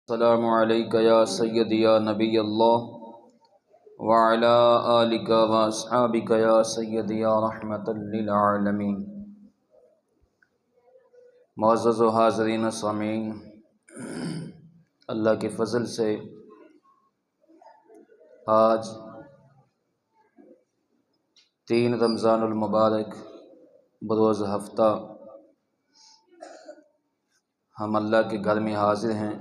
السلام علیکہ یا سیدی یا نبی اللہ وعلی آلک و اصحابک یا سیدی یا رحمت للعالمین۔ معزز و حاضرین و سامعین، اللہ کے فضل سے آج 3 رمضان المبارک بروز ہفتہ ہم اللہ کے گھر میں حاضر ہیں۔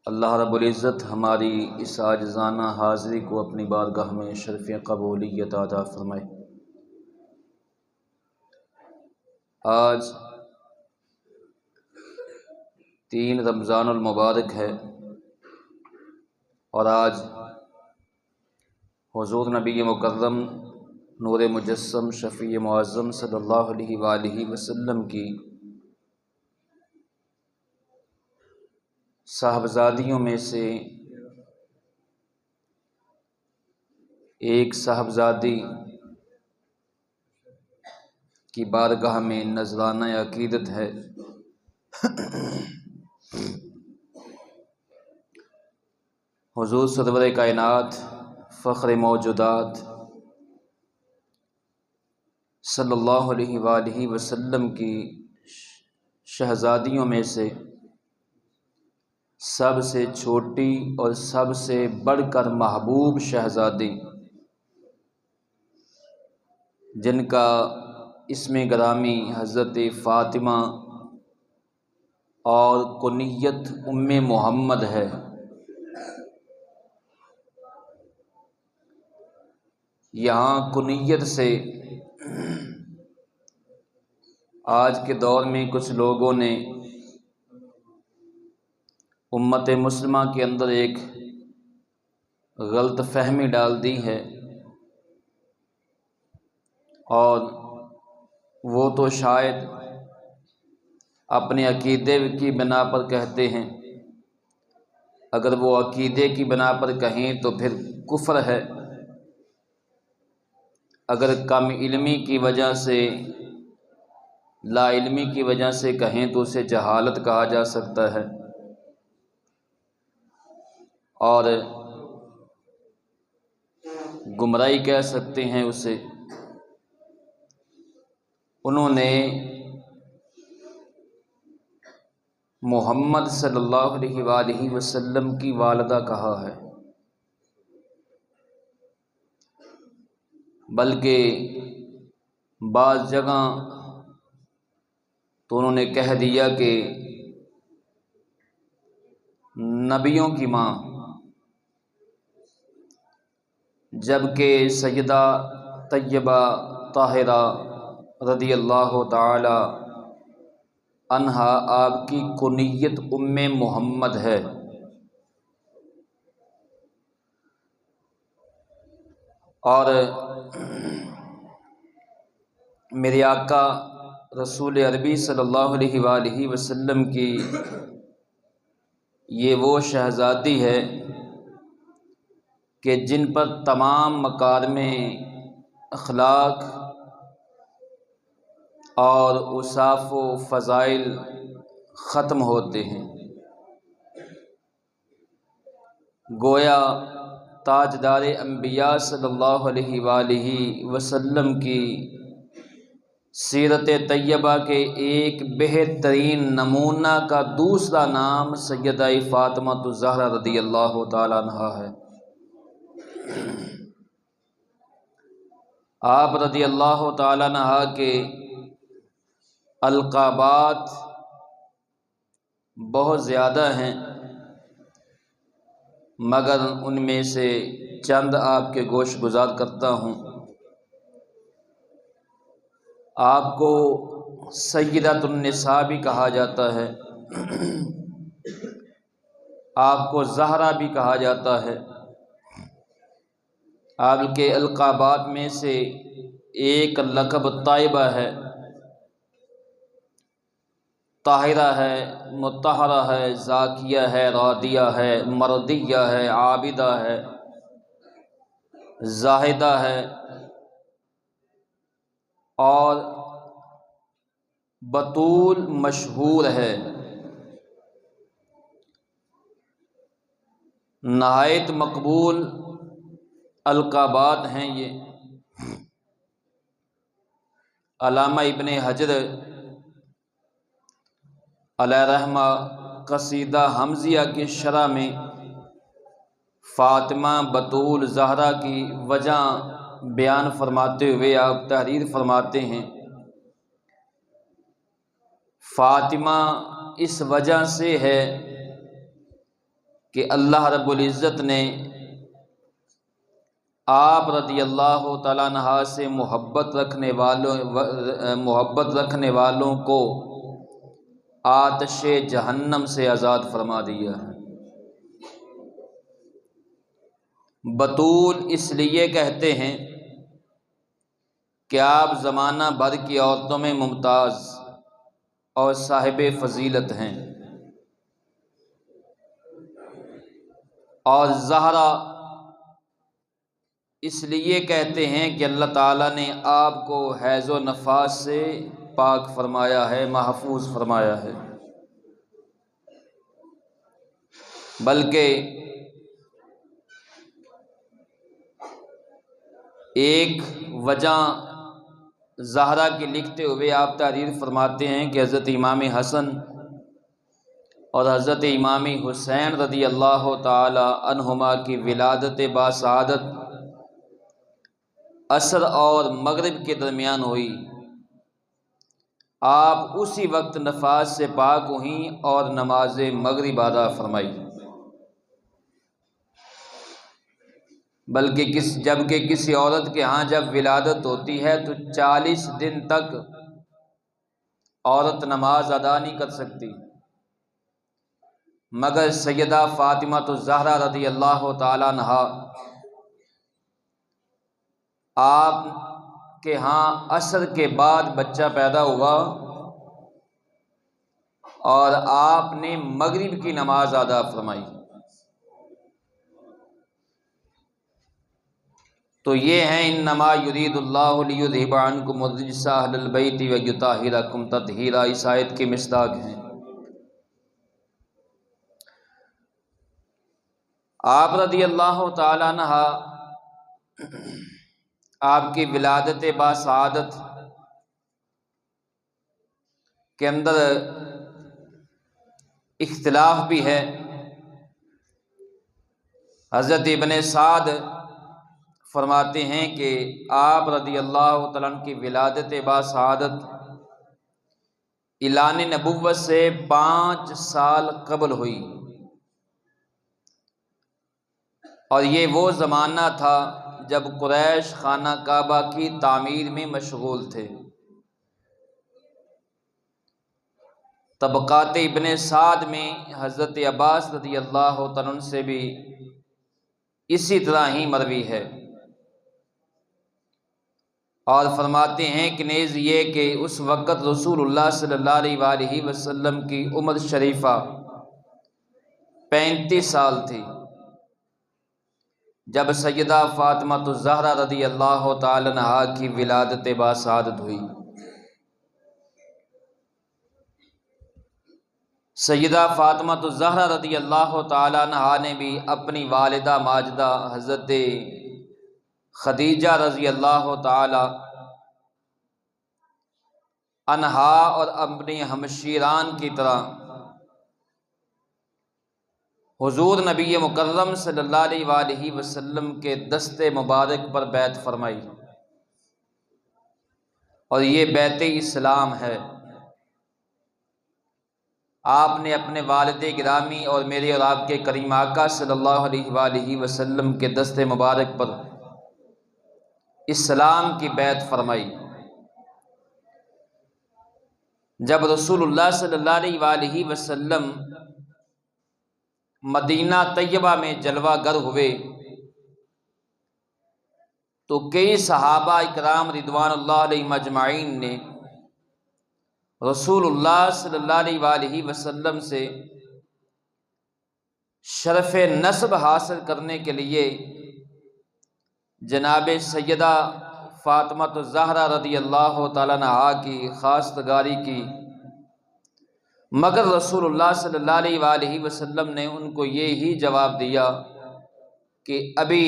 اللہ رب العزت ہماری اس عاجزانہ حاضری کو اپنی بارگاہ میں شرف قبولیت عطا فرمائے۔ آج 3 رمضان المبارک ہے اور آج حضور نبی مکرم نور مجسم شفیع معظم صلی اللہ علیہ وآلہ وسلم کی صاحبزادیوں میں سے ایک صاحبزادی کی بارگاہ میں نذرانہ عقیدت ہے۔ حضور سرور کائنات فخر موجودات صلی اللہ علیہ وآلہ وسلم کی شہزادیوں میں سے سب سے چھوٹی اور سب سے بڑھ کر محبوب شہزادی، جن کا اسم گرامی حضرت فاطمہ اور کنیت ام محمد ہے، یہاں کنیت سے آج کے دور میں کچھ لوگوں نے امت مسلمہ کے اندر ایک غلط فہمی ڈال دی ہے، اور وہ تو شاید اپنے عقیدے کی بنا پر کہتے ہیں، اگر وہ عقیدے کی بنا پر کہیں تو پھر کفر ہے، اگر کم علمی کی وجہ سے لا علمی کی وجہ سے کہیں تو اسے جہالت کہا جا سکتا ہے، اور گمراہی کہہ سکتے ہیں اسے۔ انہوں نے محمد صلی اللہ علیہ وآلہ وسلم کی والدہ کہا ہے، بلکہ بعض جگہ تو انہوں نے کہہ دیا کہ نبیوں کی ماں، جبکہ سیدہ طیبہ طاہرہ رضی اللہ تعالی عنہا آپ کی کنیت ام محمد ہے۔ اور میرے آقا رسول عربی صلی اللہ علیہ وآلہ وسلم کی یہ وہ شہزادی ہے کہ جن پر تمام مکارم اخلاق اور اوصاف و فضائل ختم ہوتے ہیں، گویا تاجدار انبیاء صلی اللہ علیہ وآلہ وسلم کی سیرت طیبہ کے ایک بہترین نمونہ کا دوسرا نام سیدہ فاطمہ الزہرا رضی اللہ تعالی عنہا ہے۔ آپ رضی اللہ تعالی عنہا کے القابات بہت زیادہ ہیں، مگر ان میں سے چند آپ کے گوش گزار کرتا ہوں۔ آپ کو سیدۃ النساء بھی کہا جاتا ہے، آپ کو زہرا بھی کہا جاتا ہے۔ آپ کے القابات میں سے ایک لقب طیبہ ہے، طاہرہ ہے، مطہرہ ہے، زاکیہ ہے، راضیہ ہے، مرضیہ ہے، عابدہ ہے، زاہدہ ہے، اور بطول مشہور ہے۔ نہایت مقبول القابات ہیں یہ۔ علامہ ابن حجر علیہ رحمہ قصیدہ حمزیہ کی شرح میں فاطمہ بطول زہرا کی وجہ بیان فرماتے ہوئے آپ تحریر فرماتے ہیں، فاطمہ اس وجہ سے ہے کہ اللہ رب العزت نے آپ رضی اللہ تعالیٰ عنہ سے محبت رکھنے والوں کو آتش جہنم سے آزاد فرما دیا ہے۔ بطول اس لیے کہتے ہیں کہ آپ زمانہ بھر کی عورتوں میں ممتاز اور صاحب فضیلت ہیں، اور زہرا اس لیے کہتے ہیں کہ اللہ تعالیٰ نے آپ کو حیض و نفاس سے پاک فرمایا ہے، محفوظ فرمایا ہے۔ بلکہ ایک وجہ زہرا کی لکھتے ہوئے آپ تحریر فرماتے ہیں کہ حضرت امام حسن اور حضرت امام حسین رضی اللہ تعالی عنہما کی ولادت باسعادت عصر اور مغرب کے درمیان ہوئی۔ آپ اسی وقت نفاس سے پاک ہوئیں اور نماز مغرب ادا فرمائی، بلکہ جبکہ کسی عورت کے ہاں جب ولادت ہوتی ہے تو 40 دن تک عورت نماز ادا نہیں کر سکتی، مگر سیدہ فاطمہ الزہرا رضی اللہ تعالی عنہا آپ کے ہاں عصر کے بعد بچہ پیدا ہوا اور آپ نے مغرب کی نماز ادا فرمائی۔ تو یہ ہیں انما یرید اللہ لیذھب عنکم الرجس اہل البیت ویطہرکم تطہیرا، اس آیت کی مصداق ہیں۔ آپ رضی اللہ تعالی عنہ آپ کی ولادت باسعادت کے اندر اختلاف بھی ہے۔ حضرت ابن سعد فرماتے ہیں کہ آپ رضی اللہ تعالیٰ عنہ کی ولادت باسعادت اعلان نبوت سے 5 سال قبل ہوئی، اور یہ وہ زمانہ تھا جب قریش خانہ کعبہ کی تعمیر میں مشغول تھے۔ طبقات ابن سعد میں حضرت عباس رضی اللہ تعالیٰ عنہ سے بھی اسی طرح ہی مروی ہے، اور فرماتے ہیں کہ نیز یہ کہ اس وقت رسول اللہ صلی اللہ علیہ وآلہ وسلم کی عمر شریفہ 35 سال تھی جب سیدہ فاطمہ الزہرا رضی اللہ تعالی عنہا کی ولادت باسعادت ہوئی۔ سیدہ فاطمہ الزہرا رضی اللہ تعالی عنہا نے بھی اپنی والدہ ماجدہ حضرت خدیجہ رضی اللہ تعالی عنہا اور اپنی ہمشیران کی طرح حضور نبی مکرم صلی اللہ علیہ وآلہ وسلم کے دست مبارک پر بیعت فرمائی، اور یہ بیعت اسلام ہے۔ آپ نے اپنے والد گرامی اور میرے اور آپ کے کریم آقا صلی اللہ علیہ وآلہ وسلم کے دست مبارک پر اسلام کی بیعت فرمائی۔ جب رسول اللہ صلی اللہ علیہ وآلہ وسلم مدینہ طیبہ میں جلوہ گر ہوئے تو کئی صحابہ اکرام رضوان اللہ علیہم اجمعین نے رسول اللہ صلی اللہ علیہ وآلہ وسلم سے شرف نسب حاصل کرنے کے لیے جناب سیدہ فاطمہ الزہرا رضی اللہ تعالیٰ عنہا کی خواستگاری کی، مگر رسول اللہ صلی اللہ علیہ وآلہ وسلم نے ان کو یہی جواب دیا کہ ابھی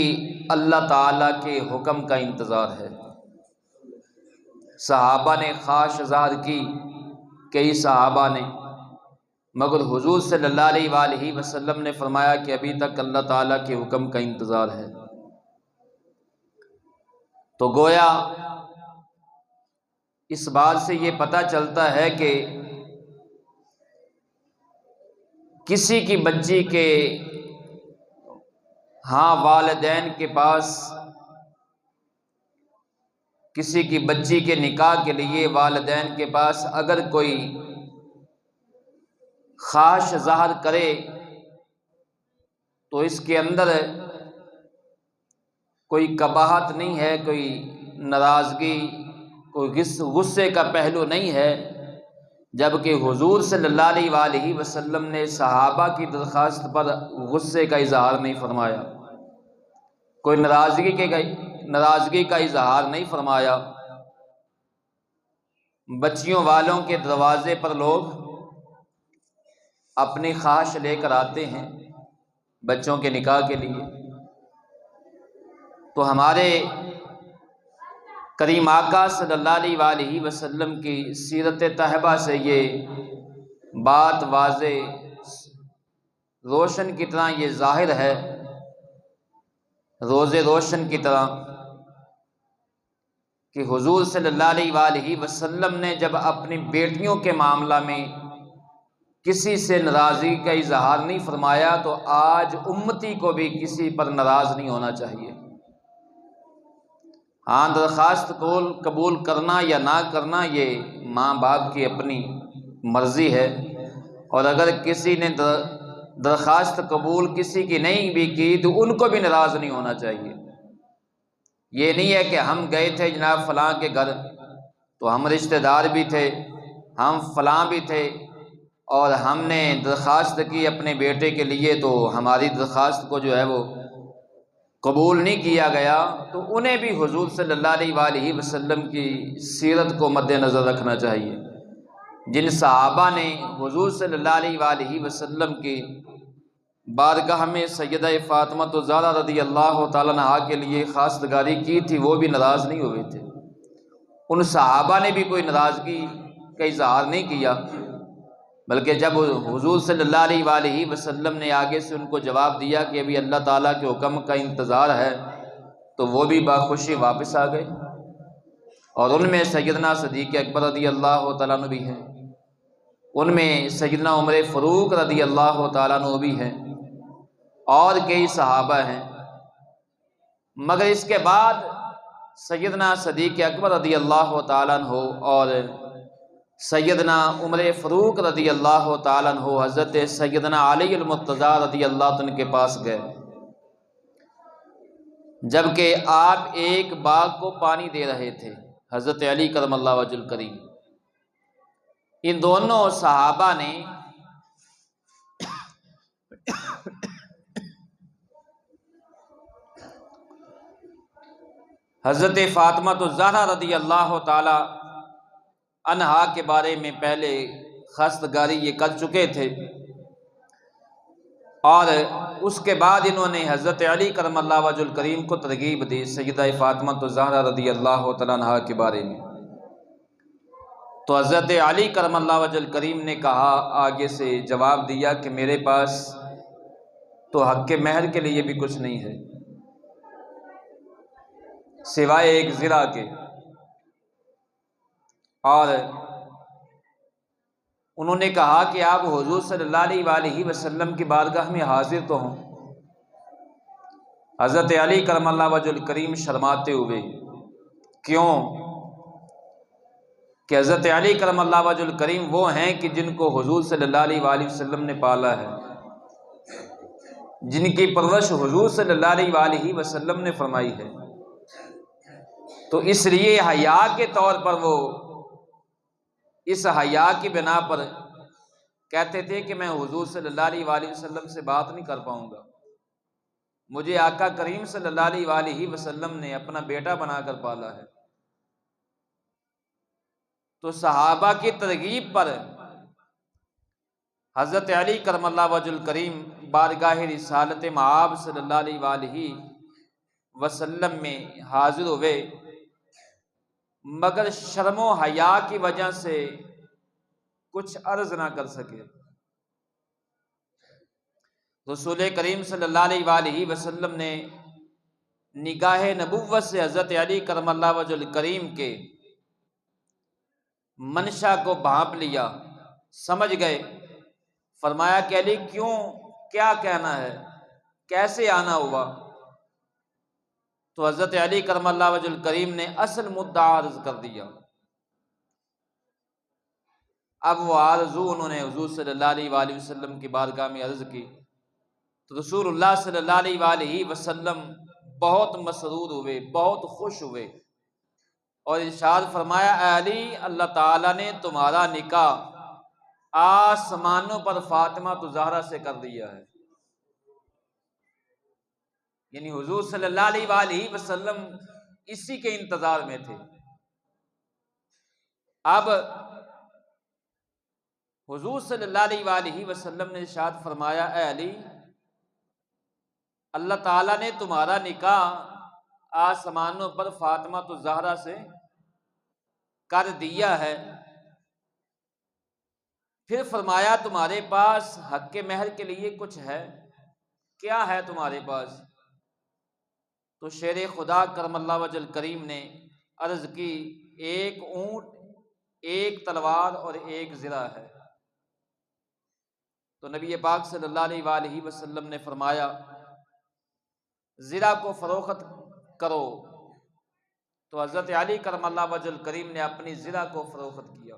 اللہ تعالیٰ کے حکم کا انتظار ہے۔ صحابہ نے خواہش ظاہر کی، کئی صحابہ نے، مگر حضور صلی اللہ علیہ وآلہ وسلم نے فرمایا کہ ابھی تک اللہ تعالیٰ کے حکم کا انتظار ہے۔ تو گویا اس بات سے یہ پتہ چلتا ہے کہ کسی کی بچی کے والدین کے پاس، کسی کی بچی کے نکاح کے لیے والدین کے پاس اگر کوئی خواہش ظاہر کرے تو اس کے اندر کوئی قباحت نہیں ہے، کوئی ناراضگی، کوئی غصے کا پہلو نہیں ہے، جبکہ حضور صلی اللہ علیہ وآلہ وسلم نے صحابہ کی درخواست پر غصے کا اظہار نہیں فرمایا، کوئی ناراضگی کا اظہار نہیں فرمایا۔ بچیوں والوں کے دروازے پر لوگ اپنی خواہش لے کر آتے ہیں بچوں کے نکاح کے لیے، تو ہمارے کریم آقا صلی اللہ علیہ وآلہ وسلم کی سیرت طیبہ سے یہ بات واضح روشن کی طرح یہ ظاہر ہے، روز روشن کی طرح، کہ حضور صلی اللہ علیہ وآلہ وسلم نے جب اپنی بیٹیوں کے معاملہ میں کسی سے ناراضگی کا اظہار نہیں فرمایا تو آج امتی کو بھی کسی پر ناراض نہیں ہونا چاہیے۔ ہاں، درخواست قبول کرنا یا نہ کرنا یہ ماں باپ کی اپنی مرضی ہے، اور اگر کسی نے درخواست قبول کسی کی نہیں بھی کی تو ان کو بھی ناراض نہیں ہونا چاہیے۔ یہ نہیں ہے کہ ہم گئے تھے جناب فلاں کے گھر، تو ہم رشتہ دار بھی تھے، ہم فلاں بھی تھے، اور ہم نے درخواست کی اپنے بیٹے کے لیے تو ہماری درخواست کو جو ہے وہ قبول نہیں کیا گیا، تو انہیں بھی حضور صلی اللہ علیہ وآلہ وسلم کی سیرت کو مد نظر رکھنا چاہیے۔ جن صحابہ نے حضور صلی اللہ علیہ وآلہ وسلم کی بارگاہ میں سیدہ فاطمہ الزہرا رضی اللہ تعالیٰ عنہا کے لیے خواستگاری کی تھی، وہ بھی ناراض نہیں ہوئے تھے، ان صحابہ نے بھی کوئی ناراضگی کا اظہار نہیں کیا، بلکہ جب حضور صلی اللہ علیہ وآلہ وسلم نے آگے سے ان کو جواب دیا کہ ابھی اللہ تعالیٰ کے حکم کا انتظار ہے، تو وہ بھی باخوشی واپس آ گئے۔ اور ان میں سیدنا صدیق اکبر رضی اللہ تعالیٰ عنہ بھی ہیں، ان میں سیدنا عمر فاروق رضی اللہ تعالیٰ عنہ بھی ہیں، اور کئی صحابہ ہیں، مگر اس کے بعد سیدنا صدیق اکبر رضی اللہ تعالیٰ عنہ اور سیدنا عمر فاروق رضی اللہ تعالیٰ عنہ حضرت سیدنا علی المرتضیٰ رضی اللہ عنہ کے پاس گئے، جبکہ آپ ایک باغ کو پانی دے رہے تھے، حضرت علی کرم اللہ وجہ الکریم۔ ان دونوں صحابہ نے حضرت فاطمہ الزہرا رضی اللہ تعالی عنہا کے بارے میں پہلے خواستگاری یہ کر چکے تھے، اور اس کے بعد انہوں نے حضرت علی کرم اللہ وجہ الکریم کو ترغیب دی سیدہ فاطمہ الزہرا رضی اللہ تعالی عنہا کے بارے میں۔ تو حضرت علی کرم اللہ وجہ الکریم نے کہا، آگے سے جواب دیا کہ میرے پاس تو حق کے مہر کے لیے بھی کچھ نہیں ہے سوائے ایک زرہ کے، اور انہوں نے کہا کہ آپ حضور صلی اللہ علیہ وآلہ وسلم کی بارگاہ میں حاضر تو ہوں۔ حضرت علی کرم اللہ وجہ الکریم شرماتے ہوئے، کیوں کہ حضرت علی کرم اللہ وجہ الکریم وہ ہیں کہ جن کو حضور صلی اللہ علیہ وآلہ وسلم نے پالا ہے، جن کی پرورش حضور صلی اللہ علیہ وآلہ وسلم نے فرمائی ہے، تو اس لیے حیا کے طور پر وہ اس حیا کی بنا پر کہتے تھے کہ میں حضور صلی اللہ علیہ وآلہ وسلم سے بات نہیں کر پاؤں گا، مجھے آقا کریم صلی اللہ علیہ وآلہ وسلم نے اپنا بیٹا بنا کر پالا ہے۔ تو صحابہ کی ترغیب پر حضرت علی کرم اللہ وجہ الکریم بارگاہ رسالت مآب صلی اللہ علیہ وآلہ وسلم میں حاضر ہوئے، مگر شرم و حیا کی وجہ سے کچھ عرض نہ کر سکے۔ رسول کریم صلی اللہ علیہ وآلہ وسلم نے نگاہ نبوت سے حضرت علی کرم اللہ وجہ الکریم کے منشا کو بھانپ لیا، سمجھ گئے۔ فرمایا کہ علی کیوں، کیا کہنا ہے، کیسے آنا ہوا؟ تو حضرت علی کرم اللہ وجہ الکریم نے اصل مدعا عرض کر دیا۔ اب وہ آرزو انہوں نے حضور صلی اللہ علیہ وآلہ وسلم کی بارگاہ میں عرض کی، تو رسول اللہ صلی اللہ علیہ وآلہ وسلم بہت مسرور ہوئے، بہت خوش ہوئے، اور ارشاد فرمایا اے علی، اللہ تعالیٰ نے تمہارا نکاح آسمانوں پر فاطمہ تو زہرا سے کر دیا ہے۔ یعنی حضور صلی اللہ علیہ وآلہ وسلم اسی کے انتظار میں تھے۔ اب حضور صلی اللہ علیہ وآلہ وسلم نے ارشاد فرمایا اے علی، اللہ تعالیٰ نے تمہارا نکاح آسمانوں پر فاطمہ تو زہرا سے کر دیا ہے، پھر فرمایا تمہارے پاس حق مہر کے لیے کچھ ہے؟ کیا ہے تمہارے پاس؟ تو شیر خدا کرم اللہ وجہ الکریم نے عرض کی، ایک اونٹ، ایک تلوار اور ایک زرہ ہے۔ تو نبی پاک صلی اللہ علیہ وآلہ وسلم نے فرمایا زرہ کو فروخت کرو۔ تو حضرت علی کرم اللہ وجہ الکریم نے اپنی زرہ کو فروخت کیا۔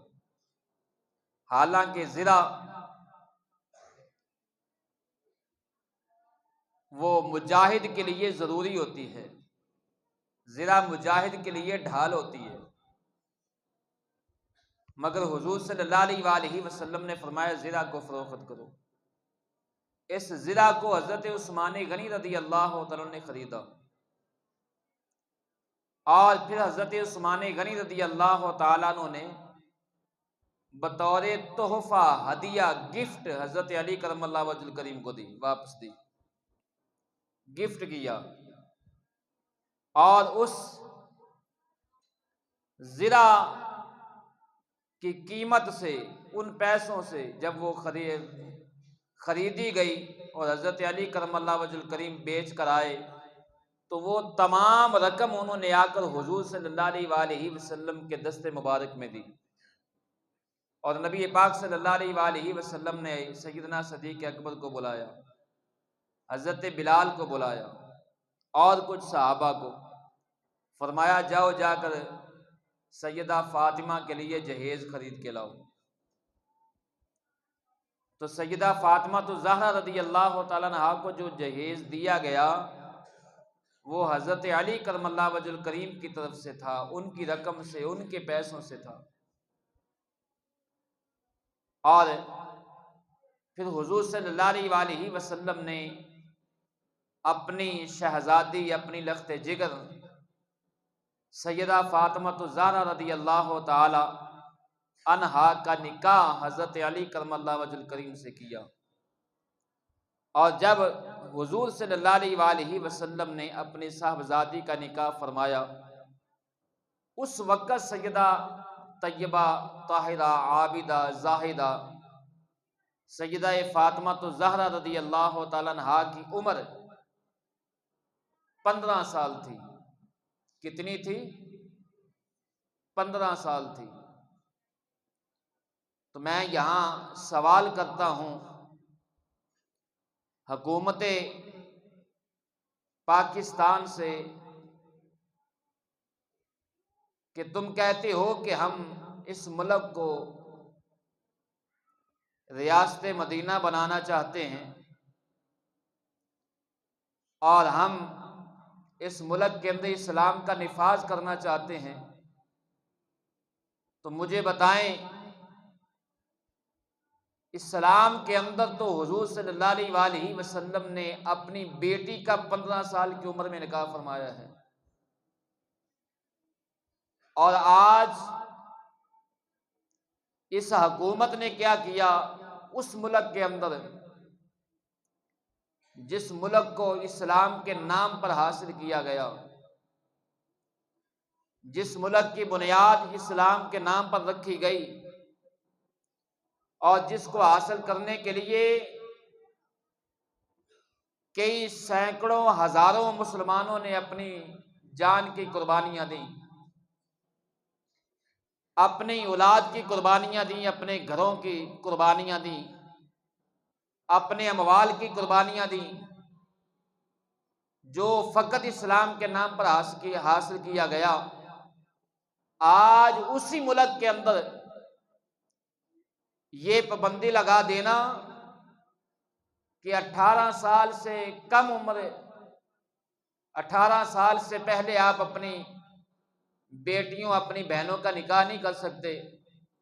حالانکہ زرہ وہ مجاہد کے لیے ضروری ہوتی ہے، زرہ مجاہد کے لیے ڈھال ہوتی ہے، مگر حضور صلی اللہ علیہ وآلہ وسلم نے فرمایا زرہ کو فروخت کرو۔ اس زرہ کو حضرت عثمان غنی رضی اللہ تعالیٰ نے خریدا، اور پھر حضرت عثمان غنی رضی اللہ تعالیٰ عنہ نے بطور تحفہ، ہدیہ، گفٹ حضرت علی کرم اللہ وجہ الکریم کو دی، واپس دی، گفٹ کیا۔ اور اس زرہ کی قیمت سے، ان پیسوں سے جب وہ خریدی گئی اور حضرت علی کرم اللہ وجہ الکریم بیچ کر آئے، تو وہ تمام رقم انہوں نے آ کر حضور صلی اللہ علیہ وآلہ وسلم کے دست مبارک میں دی، اور نبی پاک صلی اللہ علیہ وآلہ وسلم نے سیدنا صدیق اکبر کو بلایا، حضرت بلال کو بلایا، اور کچھ صحابہ کو، فرمایا جاؤ جا کر سیدہ فاطمہ کے لیے جہیز خرید کے لاؤ۔ تو سیدہ فاطمہ تو زہرا رضی اللہ تعالیٰ عنہا کو جو جہیز دیا گیا وہ حضرت علی کرم اللہ وجہ الکریم کی طرف سے تھا، ان کی رقم سے، ان کے پیسوں سے تھا۔ اور پھر حضور صلی اللہ علیہ وآلہ وسلم نے اپنی شہزادی، اپنی لخت جگر سیدہ فاطمہ الزہرا رضی اللہ تعالی عنہا کا نکاح حضرت علی کرم اللہ وجہ الکریم سے کیا۔ اور جب حضور صلی اللہ علیہ وآلہ وسلم نے اپنی صاحبزادی کا نکاح فرمایا، اس وقت سیدہ طیبہ، طاہرہ، عابدہ، زاہدہ سیدہ فاطمہ الزہرا رضی اللہ تعالی عنہا کی عمر 15 سال تھی۔ کتنی تھی؟ 15 سال تھی۔ تو میں یہاں سوال کرتا ہوں، حکومت پاکستان سے کہ تم کہتے ہو کہ ہم اس ملک کو ریاست مدینہ بنانا چاہتے ہیں اور ہم اس ملک کے اندر اسلام کا نفاذ کرنا چاہتے ہیں، تو مجھے بتائیں اسلام کے اندر تو حضور صلی اللہ علیہ وآلہ وسلم نے اپنی بیٹی کا 15 سال کی عمر میں نکاح فرمایا ہے، اور آج اس حکومت نے کیا کیا، اس ملک کے اندر جس ملک کو اسلام کے نام پر حاصل کیا گیا، جس ملک کی بنیاد اسلام کے نام پر رکھی گئی، اور جس کو حاصل کرنے کے لیے کئی سینکڑوں ہزاروں مسلمانوں نے اپنی جان کی قربانیاں دیں، اپنی اولاد کی قربانیاں دیں، اپنے گھروں کی قربانیاں دیں، اپنے اموال کی قربانیاں دیں، جو فقط اسلام کے نام پر حاصل کیا گیا، آج اسی ملک کے اندر یہ پابندی لگا دینا کہ 18 سال سے کم عمر، 18 سال سے پہلے آپ اپنی بیٹیوں، اپنی بہنوں کا نکاح نہیں کر سکتے،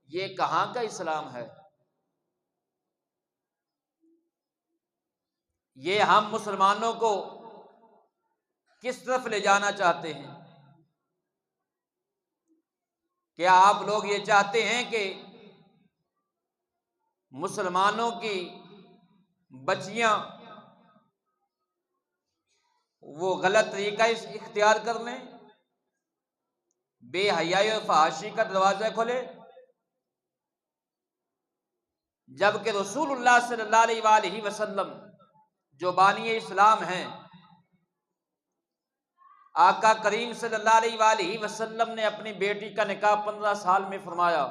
یہ کہاں کا اسلام ہے؟ یہ ہم مسلمانوں کو کس طرف لے جانا چاہتے ہیں؟ کیا آپ لوگ یہ چاہتے ہیں کہ مسلمانوں کی بچیاں وہ غلط طریقہ اختیار کر لیں، بے حیائی اور فحاشی کا دروازہ کھولے، جبکہ رسول اللہ صلی اللہ علیہ وآلہ وسلم جو بانی اسلام ہیں، آقا کریم صلی اللہ علیہ وآلہ وسلم نے اپنی بیٹی کا نکاح 15 سال میں فرمایا،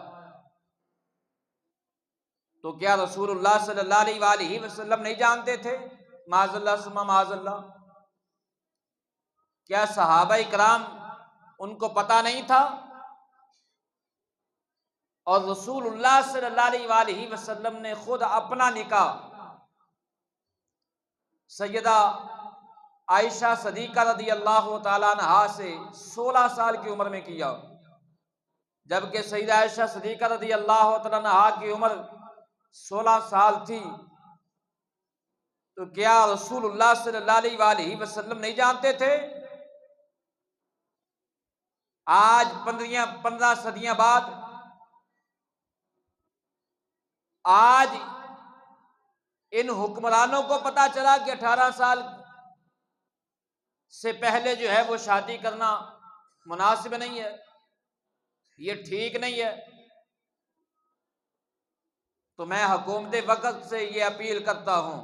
تو کیا رسول اللہ صلی اللہ علیہ وآلہ وسلم نہیں جانتے تھے؟ معاذ اللہ ثم معاذ اللہ، کیا صحابہ کرام ان کو پتہ نہیں تھا؟ اور رسول اللہ صلی اللہ علیہ وآلہ وسلم نے خود اپنا نکاح سیدہ عائشہ صدیقہ رضی اللہ تعالیٰ عنہا سے 16 سال کی عمر میں کیا، جبکہ سیدہ عائشہ صدیقہ رضی اللہ تعالیٰ عنہا کی عمر 16 سال تھی، تو کیا رسول اللہ صلی اللہ علیہ وآلہ وسلم نہیں جانتے تھے؟ آج 15 صدیاں بعد آج ان حکمرانوں کو پتا چلا کہ 18 سال سے پہلے جو ہے وہ شادی کرنا مناسب نہیں ہے، یہ ٹھیک نہیں ہے، تو میں حکومت وقت سے یہ اپیل کرتا ہوں،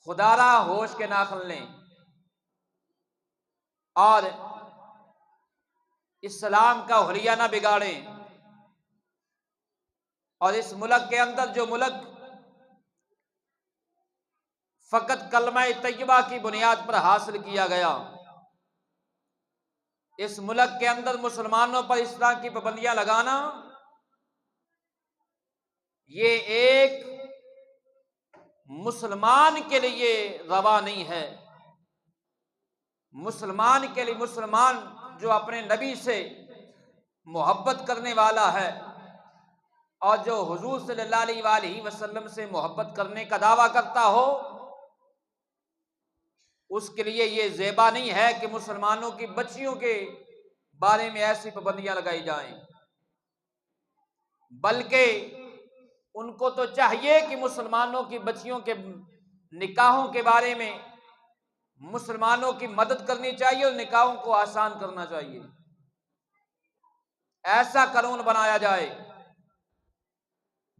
خدا را ہوش کے ناخن لیں اور اسلام کا حلیہ نہ بگاڑیں، اور اس ملک کے اندر جو ملک فقط کلمہ طیبہ کی بنیاد پر حاصل کیا گیا، اس ملک کے اندر مسلمانوں پر اسلام کی پابندیاں لگانا، یہ ایک مسلمان کے لیے روا نہیں ہے۔ مسلمان کے لیے، مسلمان جو اپنے نبی سے محبت کرنے والا ہے اور جو حضور صلی اللہ علیہ وآلہ وسلم سے محبت کرنے کا دعویٰ کرتا ہو، اس کے لیے یہ زیبا نہیں ہے کہ مسلمانوں کی بچیوں کے بارے میں ایسی پابندیاں لگائی جائیں، بلکہ ان کو تو چاہیے کہ مسلمانوں کی بچیوں کے نکاحوں کے بارے میں مسلمانوں کی مدد کرنی چاہیے اور نکاحوں کو آسان کرنا چاہیے، ایسا قانون بنایا جائے۔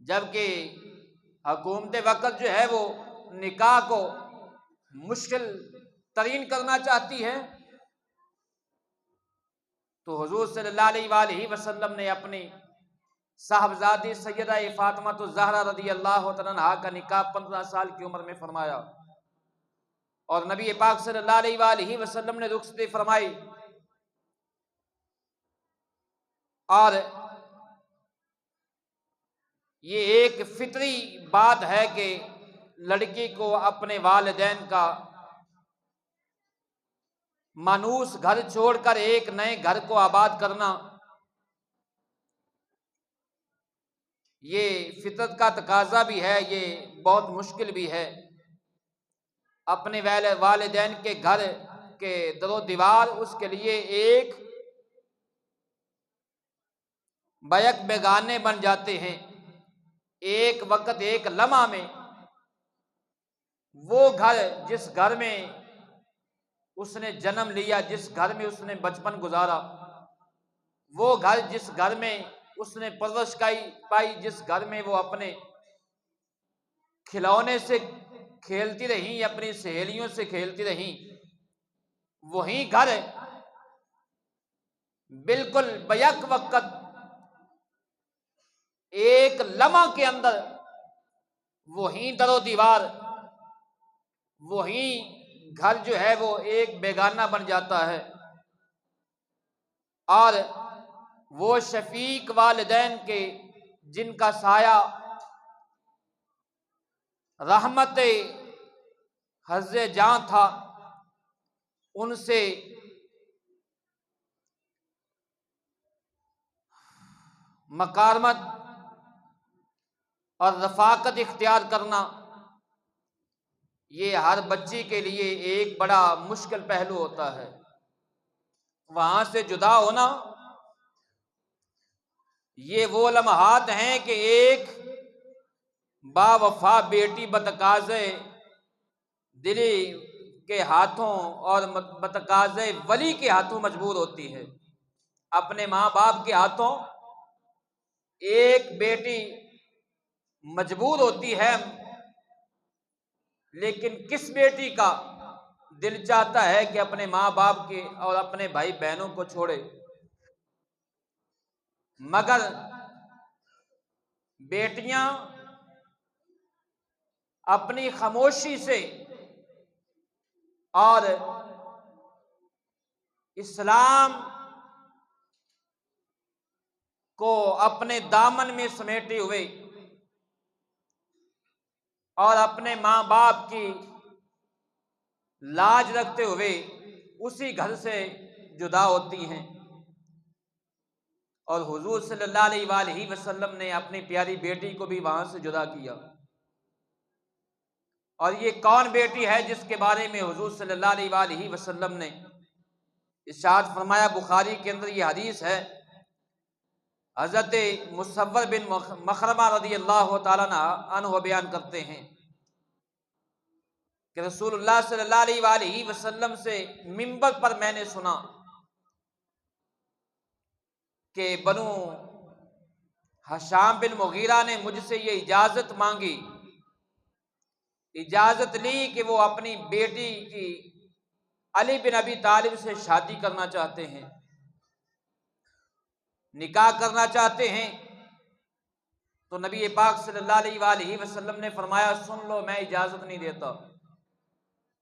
جبکہ حکومت وقت جو ہے وہ نکاح کو مشکل ترین کرنا چاہتی ہے، تو حضور صلی اللہ علیہ وآلہ وسلم نے اپنی صاحبزادی سیدہ فاطمہ الزہرا رضی اللہ تعالیٰ عنہا کا نکاح 15 سال کی عمر میں فرمایا، اور نبی پاک صلی اللہ علیہ وآلہ وسلم نے رخصتی فرمائی، اور یہ ایک فطری بات ہے کہ لڑکی کو اپنے والدین کا مانوس گھر چھوڑ کر ایک نئے گھر کو آباد کرنا، یہ فطرت کا تقاضا بھی ہے، یہ بہت مشکل بھی ہے۔ اپنے والدین کے گھر کے در و دیوار اس کے لیے ایک بیک بیگانے بن جاتے ہیں، ایک وقت ایک لمحہ میں وہ گھر جس گھر میں اس نے جنم لیا، جس گھر میں اس نے بچپن گزارا، وہ گھر جس گھر میں اس نے پرورش پائی، جس گھر میں وہ اپنے کھلونے سے کھیلتی رہی، اپنی سہیلیوں سے کھیلتی رہی، وہی گھر بالکل بیک وقت ایک لمحہ کے اندر وہی در و دیوار، وہی گھر جو ہے وہ ایک بیگانہ بن جاتا ہے، اور وہ شفیق والدین کے جن کا سایہ رحمت حض جاں تھا، ان سے مکارمت اور رفاقت اختیار کرنا، یہ ہر بچی کے لیے ایک بڑا مشکل پہلو ہوتا ہے۔ وہاں سے جدا ہونا، یہ وہ لمحات ہیں کہ ایک با وفا بیٹی بتقاضے دلی کے ہاتھوں اور بتقاضے ولی کے ہاتھوں مجبور ہوتی ہے۔ اپنے ماں باپ کے ہاتھوں ایک بیٹی مجبور ہوتی ہے، لیکن کس بیٹی کا دل چاہتا ہے کہ اپنے ماں باپ کے اور اپنے بھائی بہنوں کو چھوڑے؟ مگر بیٹیاں اپنی خاموشی سے اور اسلام کو اپنے دامن میں سمیٹے ہوئے اور اپنے ماں باپ کی لاج رکھتے ہوئے اسی گھر سے جدا ہوتی ہیں، اور حضور صلی اللہ علیہ وآلہ وسلم نے اپنی پیاری بیٹی کو بھی وہاں سے جدا کیا۔ اور یہ کون بیٹی ہے جس کے بارے میں حضور صلی اللہ علیہ وآلہ وسلم نے ارشاد فرمایا؟ بخاری کے اندر یہ حدیث ہے، حضرت مصور بن مخرمہ رضی اللہ تعالیٰ عنہ بیان کرتے ہیں کہ رسول اللہ صلی اللہ علیہ وآلہ وسلم سے منبر پر میں نے سنا کہ بنو ہشام بن مغیرہ نے مجھ سے یہ اجازت مانگی، اجازت لی کہ وہ اپنی بیٹی کی علی بن ابی طالب سے شادی کرنا چاہتے ہیں، نکاح کرنا چاہتے ہیں۔ تو نبی پاک صلی اللہ علیہ وآلہ وسلم نے فرمایا، سن لو، میں اجازت نہیں دیتا،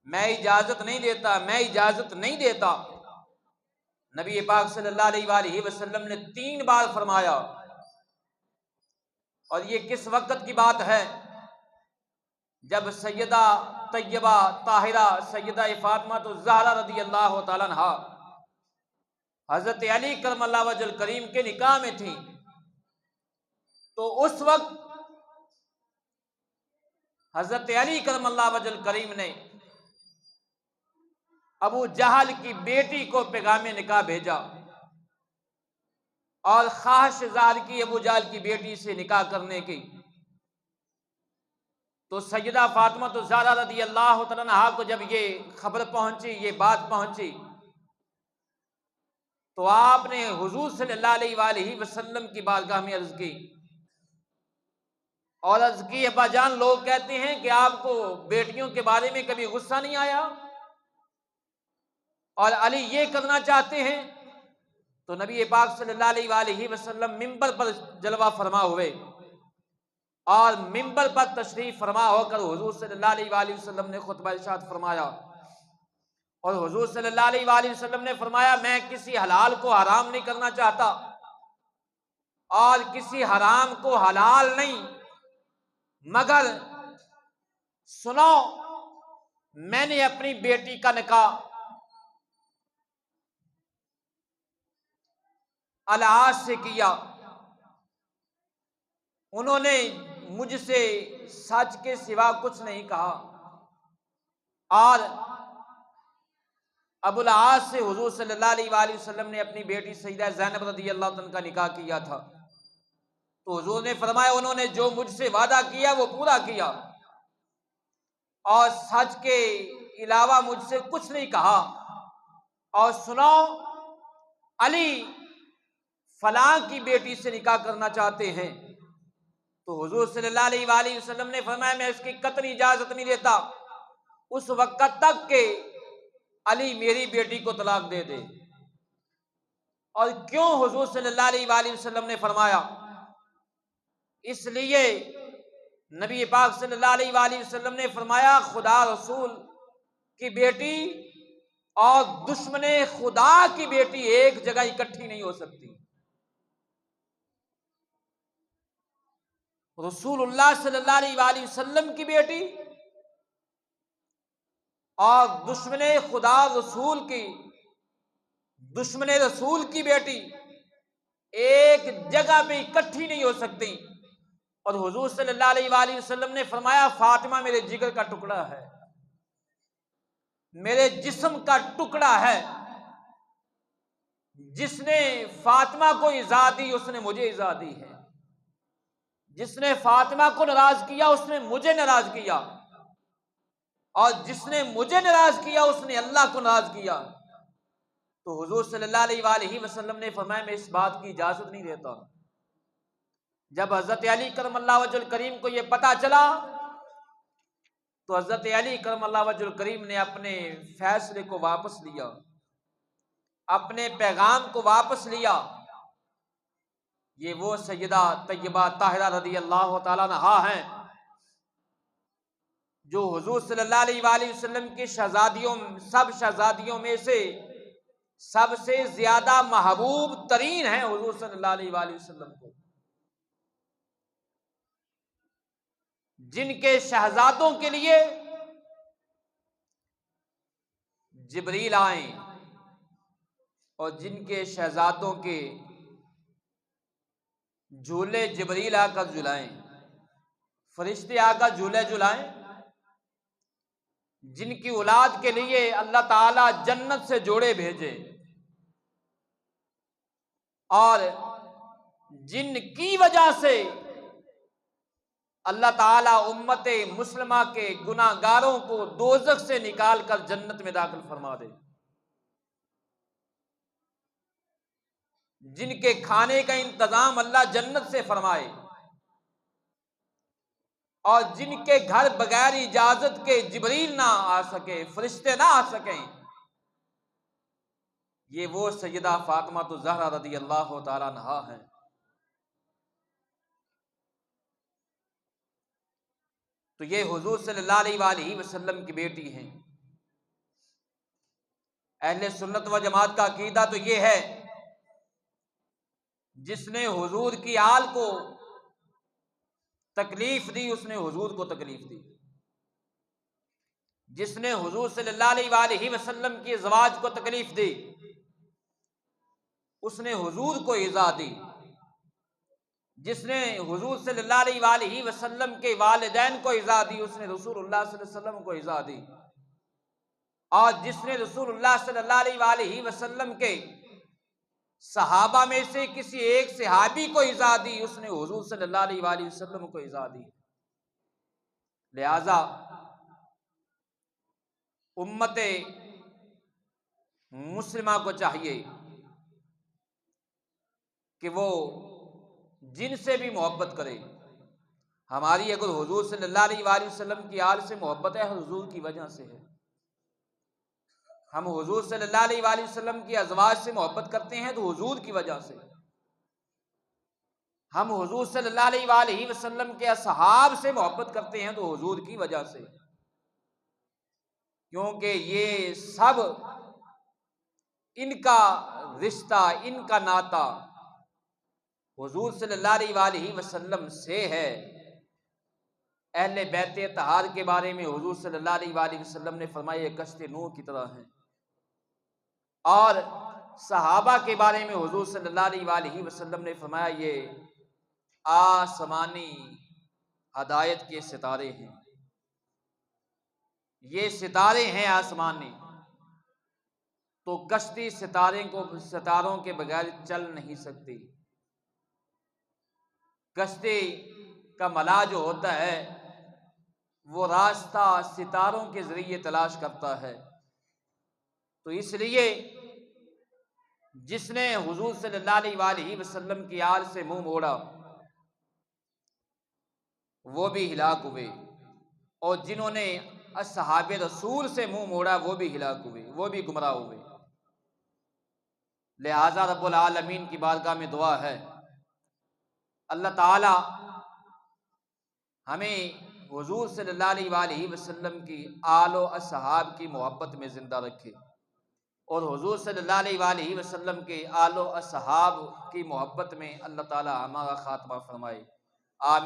میں اجازت نہیں دیتا، میں اجازت نہیں دیتا۔ نبی پاک صلی اللہ علیہ وآلہ وسلم نے 3 بار فرمایا، اور یہ کس وقت کی بات ہے؟ جب سیدہ طیبہ طاہرہ سیدہ فاطمہ الزہرا رضی اللہ تعالیٰ عنہا حضرت علی کرم اللہ وجہ الکریم کے نکاح میں تھی، تو اس وقت حضرت علی کرم اللہ وجہ الکریم نے ابو جہل کی بیٹی کو پیغام نکاح بھیجا اور خواہش ظاہر کی ابو جہل کی بیٹی سے نکاح کرنے کی۔ تو سیدہ فاطمہ الزہرا رضی اللہ تعالیٰ عنہا کو جب یہ خبر پہنچی، یہ بات پہنچی، تو آپ نے حضور صلی اللہ علیہ وآلہ وسلم کی بارگاہ میں عرض کی، اور عرض کی، ابا جان، لوگ کہتے ہیں کہ آپ کو بیٹیوں کے بارے میں کبھی غصہ نہیں آیا، اور علی یہ کرنا چاہتے ہیں۔ تو نبی پاک صلی اللہ علیہ وآلہ وسلم منبر پر جلوہ فرما ہوئے، اور منبر پر تشریف فرما ہو کر حضور صلی اللہ علیہ وآلہ وسلم نے خطبہ ارشاد فرمایا، اور حضور صلی اللہ علیہ وآلہ وسلم نے فرمایا، میں کسی حلال کو حرام نہیں کرنا چاہتا، اور کسی حرام کو حلال نہیں، مگر سنو، میں نے اپنی بیٹی کا نکاح العاص سے کیا، انہوں نے مجھ سے سچ کے سوا کچھ نہیں کہا، اور ابو العاص سے حضور صلی اللہ علیہ وآلہ وسلم نے اپنی بیٹی سیدہ زینب رضی اللہ عنہ کا نکاح کیا تھا۔ تو حضور نے فرمایا انہوں نے جو مجھ سے وعدہ کیا وہ پورا کیا، اور سچ کے علاوہ مجھ سے کچھ نہیں کہا، اور سنو علی فلاں کی بیٹی سے نکاح کرنا چاہتے ہیں، تو حضور صلی اللہ علیہ وآلہ وسلم نے فرمایا میں اس کی قطعی اجازت نہیں دیتا اس وقت تک کہ علی میری بیٹی کو طلاق دے دے۔ اور کیوں حضور صلی اللہ علیہ وآلہ وسلم نے فرمایا؟ اس لیے نبی پاک صلی اللہ علیہ وآلہ وسلم نے فرمایا خدا رسول کی بیٹی اور دشمن خدا کی بیٹی ایک جگہ اکٹھی نہیں ہو سکتی۔ رسول اللہ صلی اللہ علیہ وآلہ وسلم کی بیٹی اور دشمن خدا دشمن رسول کی بیٹی ایک جگہ پہ اکٹھی نہیں ہو سکتی۔ اور حضور صلی اللہ علیہ وآلہ وسلم نے فرمایا فاطمہ میرے جگر کا ٹکڑا ہے، میرے جسم کا ٹکڑا ہے، جس نے فاطمہ کو ایذا دی اس نے مجھے ایذا دی ہے، جس نے فاطمہ کو ناراض کیا اس نے مجھے ناراض کیا، اور جس نے مجھے ناراض کیا اس نے اللہ کو ناراض کیا۔ تو حضور صلی اللہ علیہ وآلہ وسلم نے فرمایا میں اس بات کی اجازت نہیں دیتا۔ جب حضرت علی کرم اللہ وجہ الکریم کو یہ پتا چلا تو حضرت علی کرم اللہ وجہ الکریم نے اپنے فیصلے کو واپس لیا، اپنے پیغام کو واپس لیا۔ یہ وہ سیدہ طیبہ طاہرہ رضی اللہ تعالیٰ عنہا ہیں جو حضور صلی اللہ علیہ وآلہ وسلم کی سب شہزادیوں میں سے سب سے زیادہ محبوب ترین ہیں حضور صلی اللہ علیہ وآلہ وسلم کو، جن کے شہزادوں کے لیے جبریل آئیں اور جن کے شہزادوں کے جھولے جبریل آ کر جھلائیں، فرشتے آ کر جھولے جھلائیں، جن کی اولاد کے لیے اللہ تعالی جنت سے جوڑے بھیجے، اور جن کی وجہ سے اللہ تعالیٰ امت مسلمہ کے گناہ گاروں کو دوزخ سے نکال کر جنت میں داخل فرما دے، جن کے کھانے کا انتظام اللہ جنت سے فرمائے، اور جن کے گھر بغیر اجازت کے جبریل نہ آ سکے، فرشتے نہ آ سکیں، یہ وہ سیدہ فاطمہ الزہرا رضی اللہ تعالیٰ عنہا ہیں۔ تو یہ حضور صلی اللہ علیہ وآلہ وسلم کی بیٹی ہیں۔ اہل سنت و جماعت کا عقیدہ تو یہ ہے جس نے حضور کی آل کو تکلیف دی اس نے حضور کو تکلیف دی، جس نے حضور صلی اللہ علیہ وآلہ وسلم کی ازواج کو تکلیف دی اس نے حضور کو ایذا دی، جس نے حضور صلی اللہ علیہ وآلہ وسلم کے والدین کو ایذا دی اس نے رسول اللہ صلی اللہ علیہ وسلم کو ایذا دی، اور جس نے رسول اللہ صلی اللہ علیہ وآلہ وسلم کے صحابہ میں سے کسی ایک صحابی کو ایذا دی اس نے حضور صلی اللہ علیہ وآلہ وسلم کو ایذا دی۔ لہذا امت مسلمہ کو چاہیے کہ وہ جن سے بھی محبت کرے، ہماری اگر حضور صلی اللہ علیہ وآلہ وسلم کی آل سے محبت ہے حضور کی وجہ سے ہے، ہم حضور صلی اللہ علیہ وآلہ وسلم کی ازواج سے محبت کرتے ہیں تو حضور کی وجہ سے، ہم حضور صلی اللہ علیہ وآلہ وسلم کے اصحاب سے محبت کرتے ہیں تو حضور کی وجہ سے، کیونکہ یہ سب ان کا رشتہ ان کا ناطہ حضور صلی اللہ علیہ وآلہ وسلم سے ہے۔ اہل بیت اطہار کے بارے میں حضور صلی اللہ علیہ وآلہ وسلم نے فرمایا یہ کشت نوح کی طرح ہیں، اور صحابہ کے بارے میں حضور صلی اللہ علیہ وآلہ وسلم نے فرمایا یہ آسمانی ہدایت کے ستارے ہیں، یہ ستارے ہیں آسمانی، تو کشتی ستاروں کے بغیر چل نہیں سکتی۔ کشتی کا ملاح جو ہوتا ہے وہ راستہ ستاروں کے ذریعے تلاش کرتا ہے، تو اس لیے جس نے حضور صلی اللہ علیہ وآلہ وسلم کی آل سے منہ موڑا وہ بھی ہلاک ہوئے، اور جنہوں نے اصحاب رسول سے منہ موڑا وہ بھی ہلاک ہوئے، وہ بھی گمراہ ہوئے۔ لہذا رب العالمین کی بارگاہ میں دعا ہے اللہ تعالی ہمیں حضور صلی اللہ علیہ وآلہ وسلم کی آل و اصحاب کی محبت میں زندہ رکھے، اور حضور صلی اللہ علیہ وآلہ وسلم کے آل و اصحاب کی محبت میں اللہ تعالی ہمارا خاتمہ فرمائے، آمین۔